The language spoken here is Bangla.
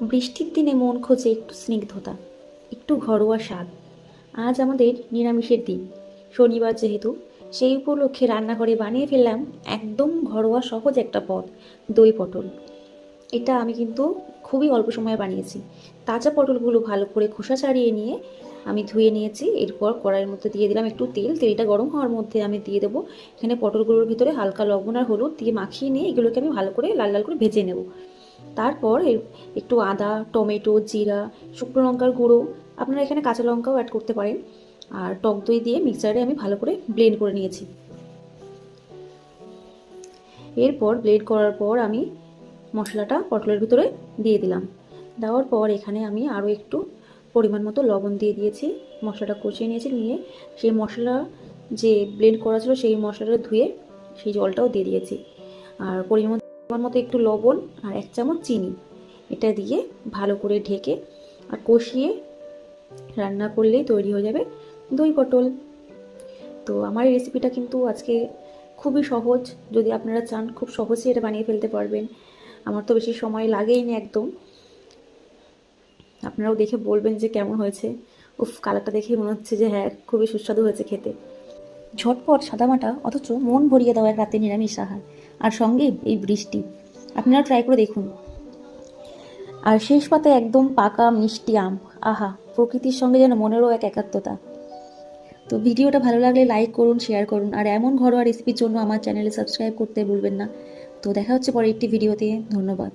বৃষ্টির দিনে মন খোঁজে একটু স্নিগ্ধতা, একটু ঘরোয়া স্বাদ। আজ আমাদের নিরামিষের দিন, শনিবার যেহেতু, সেই উপলক্ষে রান্নাঘরে বানিয়ে ফেললাম একদম ঘরোয়া সহজ একটা পদ, দই পটল। এটা আমি কিন্তু খুবই অল্প সময়ে বানিয়েছি। তাজা পটলগুলো ভালো করে খোসা ছাড়িয়ে নিয়ে আমি ধুয়ে নিয়েছি। এরপর কড়াইয়ের মধ্যে দিয়ে দিলাম একটু তেল। তেলটা গরম হওয়ার মধ্যে আমি দিয়ে দেবো এখানে পটলগুলোর ভিতরে হালকা লবণ আর হলুদ দিয়ে মাখিয়ে নিয়ে এগুলোকে আমি ভালো করে লাল লাল করে ভেজে নেব। তারপর একটু আদা, টমেটো, জিরা, শুকনো লঙ্কার গুঁড়ো, আপনারা এখানে কাঁচা লঙ্কাও অ্যাড করতে পারেন, আর টক দই দিয়ে মিক্সারে আমি ভালো করে ব্লেন্ড করে নিয়েছি। এরপর ব্লেন্ড করার পর আমি মশলাটা পটলের ভিতরে দিয়ে দিলাম। দেওয়ার পর এখানে আমি আরও একটু পরিমাণ মতো লবণ দিয়ে দিয়েছি। মশলাটা কষিয়ে নিয়েছি, নিয়ে সেই মশলা যে ব্লেন্ড করা ছিল সেই মশলাটা ধুয়ে সেই জলটাও দিয়ে দিয়েছি। আর পরিমাণ মতো একটু লবণ আর 1 চামচ চিনি এটা দিয়ে ভালো করে ঢেকে আর কষিয়ে রান্না করলেই তৈরি হয়ে যাবে দই পটল। তো আমার এই রেসিপিটা কিন্তু আজকে খুবই সহজ। যদি আপনারা চান খুব সহজেই এটা বানিয়ে ফেলতে পারবেন। আমার তো বেশি সময় লাগেই না একদম। আপনারাও দেখে বলবেন যে কেমন হয়েছে। উফ, কালারটা দেখে মনে হচ্ছে যে হ্যাঁ, খুবই সুস্বাদু হয়েছে খেতে। ঝটপট সাদামাটা অথচ মন ভরিয়ে দেওয়া এক রাতে নিরামিষ আহার, আর সঙ্গে এই বৃষ্টি। আপনারা ট্রাই করে দেখুন। আর শেষ পাতায় একদম পাকা মিষ্টি আম। আহা, প্রকৃতির সঙ্গে যেন মনেরও এক একাত্মতা। তো ভিডিওটা ভালো লাগলে লাইক করুন, শেয়ার করুন, আর এমন ঘরোয়া রেসিপির জন্য আমার চ্যানেলে সাবস্ক্রাইব করতে ভুলবেন না। তো দেখা হচ্ছে পরে একটি ভিডিওতে। ধন্যবাদ।